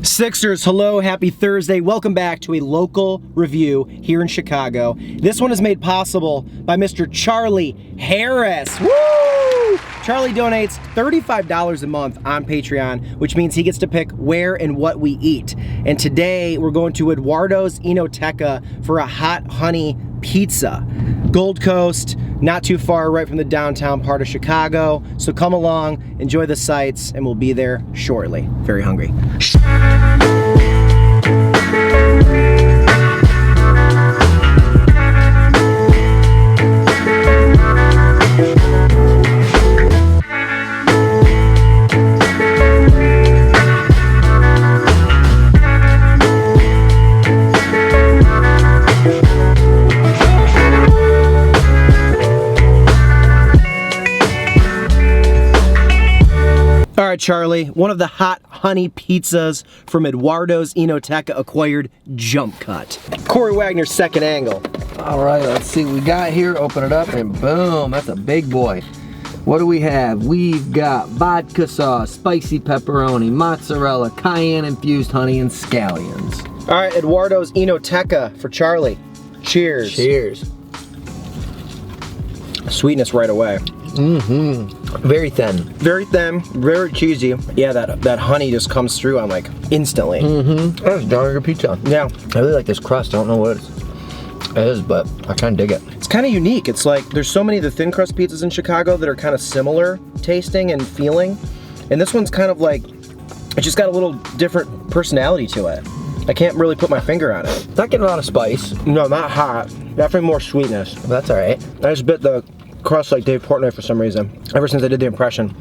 Sixers, hello, happy Thursday. Welcome back to a local review here in Chicago. This one is made possible by Mr. Charlie Harris. Woo! Charlie donates $35 a month on Patreon, which means he gets to pick where and what we eat. And today we're going to Eduardo's Enoteca for a hot honey pizza. Gold Coast, not too far, right from the downtown part of Chicago. So come along, enjoy the sights, and we'll be there shortly. Very hungry. All right, Charlie, one of the hot honey pizzas from Eduardo's Enoteca acquired jump cut. Corey Wagner's second angle. All right, let's see what we got here. Open it up and boom, that's a big boy. What do we have? We've got vodka sauce, spicy pepperoni, mozzarella, cayenne infused honey, and scallions. All right, Eduardo's Enoteca for Charlie. Cheers. Cheers. Sweetness right away. Very thin. Very thin, very cheesy. Yeah, that honey just comes through on like instantly. That's a darn good pizza. Yeah. I really like this crust. I don't know what it is, but I kind of dig it. It's kind of unique. It's like there's so many of the thin crust pizzas in Chicago that are kind of similar tasting and feeling. And this one's kind of like, it's just got a little different personality to it. I can't really put my finger on it. Not getting a lot of spice. No, not hot. Definitely more sweetness. That's all right. I just bit the crust like Dave Portnoy for some reason, ever since I did the impression.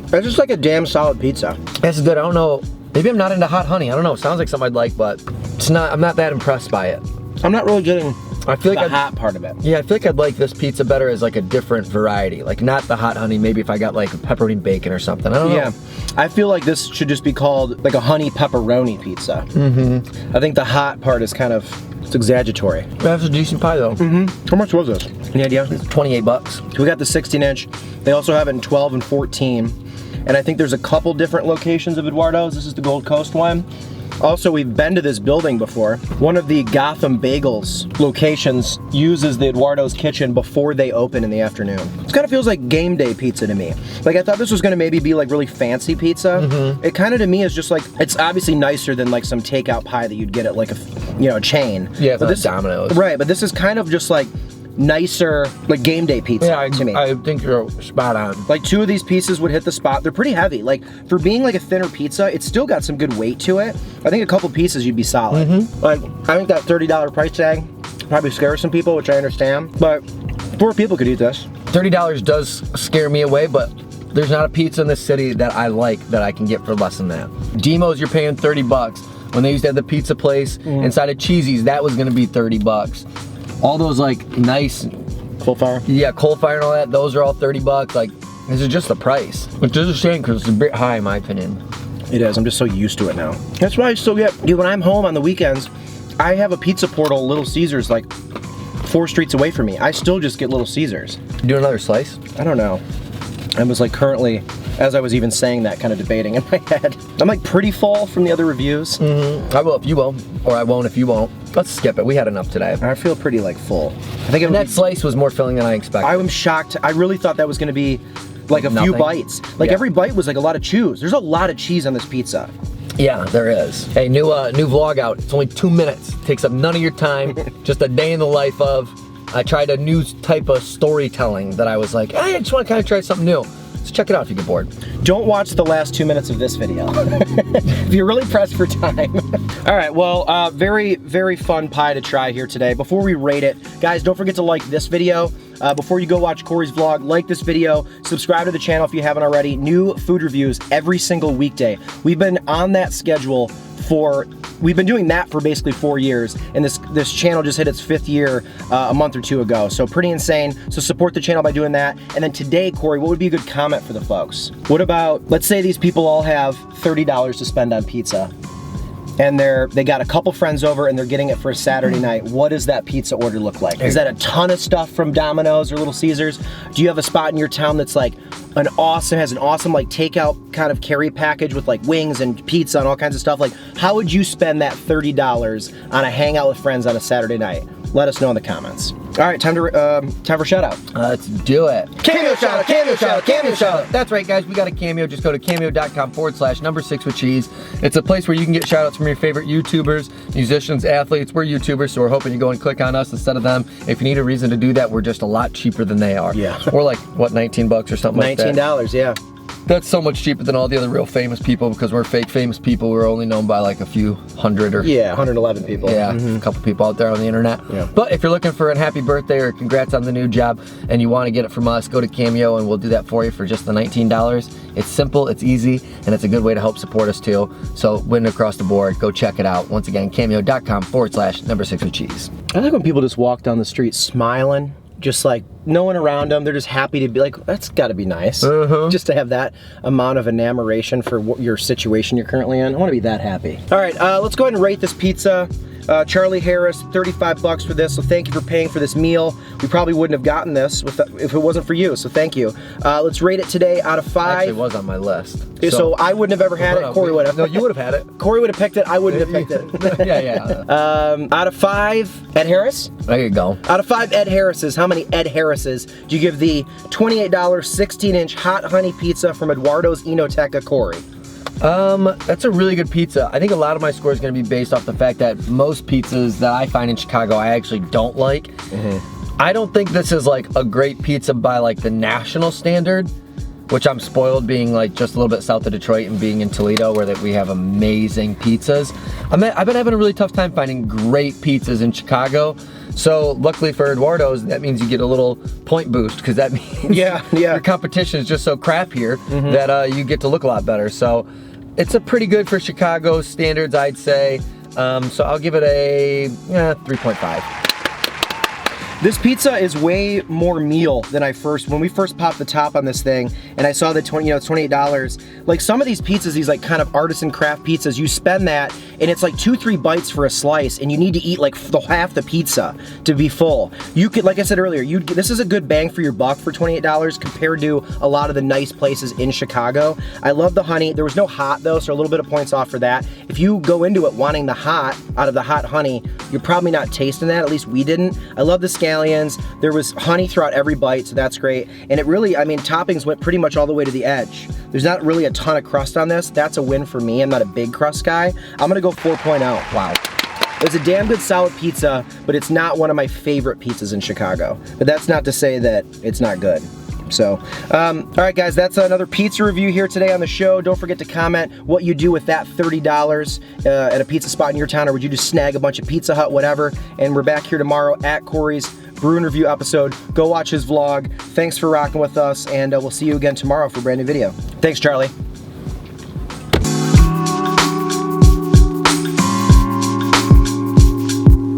It's just like a damn solid pizza. That's good. I don't know. Maybe I'm not into hot honey. I don't know. It sounds like something I'd like, but it's not. I'm not that impressed by it. I'm not really getting I feel like the hot part of it. Yeah, I feel like I'd like this pizza better as like a different variety. Like not the hot honey, maybe if I got like a pepperoni bacon or something. I don't know. Yeah, I feel like this should just be called like a honey pepperoni pizza. I think the hot part is kind of, it's exaggeratory. That's a decent pie though. How much was this? Any idea? It's 28 bucks. We got the 16-inch. They also have it in 12 and 14. And I think there's a couple different locations of Eduardo's. This is the Gold Coast one. Also, we've been to this building before. One of the Gotham Bagels locations uses the Eduardo's kitchen before they open in the afternoon. It kind of feels like game day pizza to me. Like I thought this was gonna maybe be like really fancy pizza. It kind of to me is just like, it's obviously nicer than like some takeout pie that you'd get at like a chain. Yeah, but this Domino's. Right, but this is kind of just like nicer, like game day pizza to me. I think you're spot on. Like two of these pieces would hit the spot. They're pretty heavy. Like for being like a thinner pizza, it's still got some good weight to it. I think a couple pieces you'd be solid. Like I think that $30 price tag probably scares some people, which I understand. But 4 people could eat this. $30 does scare me away, but there's not a pizza in this city that I like that I can get for less than that. Demo's, you're paying 30 bucks. When they used to have the pizza place inside of Cheesy's, that was gonna be 30 bucks. All those like nice Coal fire? Yeah, coal fire and all that, those are all 30 bucks. Like, this is just the price. Which is a shame because it's a bit high in my opinion. It is, I'm just so used to it now. That's why I still get, dude, when I'm home on the weekends, I have a pizza portal, Little Caesars, like 4 streets away from me. I still just get Little Caesars. Do another slice? I don't know. I was like currently, as I was even saying that, kind of debating in my head. I'm like pretty full from the other reviews. I will if you will, or I won't if you won't. Let's skip it, we had enough today. I feel pretty like full. I think that slice was more filling than I expected. I was shocked. I really thought that was gonna be like a few bites. Like every bite was like a lot of chews. There's a lot of cheese on this pizza. Yeah, there is. Hey, new vlog out. It's only 2 minutes. Takes up none of your time. Just a day in the life of. I tried a new type of storytelling that I was like, hey, I just want to kind of try something new. So check it out if you get bored. Don't watch the last 2 minutes of this video if you're really pressed for time. All right, well, very, very fun pie to try here today. Before we rate it, guys, don't forget to like this video. Before you go watch Corey's vlog, like this video, subscribe to the channel if you haven't already. New food reviews every single weekday. We've been on that schedule we've been doing that for basically 4 years, and this channel just hit its 5th year a month or 2 ago. So pretty insane. So support the channel by doing that. And then today, Corey, what would be a good comment for the folks? What about, let's say these people all have $30 to spend on pizza. and they got a couple friends over and they're getting it for a Saturday night, what does that pizza order look like? Is that a ton of stuff from Domino's or Little Caesars? Do you have a spot in your town that's like has an awesome like takeout kind of carry package with like wings and pizza and all kinds of stuff? Like, how would you spend that $30 on a hangout with friends on a Saturday night? Let us know in the comments. All right, time for shout out. Let's do it. Cameo shout out, cameo shout out, cameo shout out. That's right, guys. We got a Cameo. Just go to cameo.com/6with-cheese. It's a place where you can get shout outs from your favorite YouTubers, musicians, athletes. We're YouTubers, so we're hoping you go and click on us instead of them. If you need a reason to do that, we're just a lot cheaper than they are. Yeah. We're like, what, 19 bucks or something like that? $19, yeah. That's so much cheaper than all the other real famous people because we're fake famous people. We're only known by like a few hundred or... Yeah, 111 people. Yeah, a couple people out there on the internet. Yeah. But if you're looking for a happy birthday or congrats on the new job and you want to get it from us, go to Cameo and we'll do that for you for just the $19. It's simple, it's easy, and it's a good way to help support us too. So win across the board, go check it out. Once again, cameo.com/6with-cheese. I like when people just walk down the street smiling, just like no one around them. They're just happy to be like, that's got to be nice. Just to have that amount of enamoration for your situation you're currently in. I want to be that happy. All right, let's go ahead and rate this pizza. Charlie Harris, 35 bucks for this, so thank you for paying for this meal. We probably wouldn't have gotten this if it wasn't for you, so thank you. Let's rate it today out of 5. Actually, it was on my list. So I wouldn't have ever had it, Corey would have. No, you would have had it. Corey would have picked it, I wouldn't have picked it. Yeah. Out of 5, Ed Harris? There you go. Out of 5 Ed Harrises, how many Ed Harrises do you give the $28 16-inch hot honey pizza from Eduardo's Enoteca, Corey? That's a really good pizza. I think a lot of my score is going to be based off the fact that most pizzas that I find in Chicago I actually don't like. I don't think this is like a great pizza by like the national standard, which I'm spoiled being like just a little bit south of Detroit and being in Toledo where we have amazing pizzas. I've been having a really tough time finding great pizzas in Chicago. So luckily for Eduardo's, that means you get a little point boost because that means your competition is just so crap here that you get to look a lot better. So it's a pretty good for Chicago standards, I'd say. So I'll give it a 3.5. This pizza is way more meal than when we first popped the top on this thing and I saw the it's $28. Like some of these pizzas, these like kind of artisan craft pizzas, you spend that and it's like 2-3 bites for a slice and you need to eat like half the pizza to be full. You could, like I said earlier, this is a good bang for your buck for $28 compared to a lot of the nice places in Chicago. I love the honey. There was no hot though, so a little bit of points off for that. If you go into it wanting the hot out of the hot honey, you're probably not tasting that, at least we didn't. I love the scallions. There was honey throughout every bite, so that's great. And it really, I mean, toppings went pretty much all the way to the edge. There's not really a ton of crust on this. That's a win for me. I'm not a big crust guy. I'm gonna go 4.0. Wow. It's a damn good solid pizza, but it's not one of my favorite pizzas in Chicago. But that's not to say that it's not good. So, all right guys, that's another pizza review here today on the show. Don't forget to comment what you do with that $30 at a pizza spot in your town, or would you just snag a bunch of Pizza Hut, whatever. And we're back here tomorrow at Corey's Brew and Review episode. Go watch his vlog. Thanks for rocking with us, and we'll see you again tomorrow for a brand new video. Thanks, Charlie.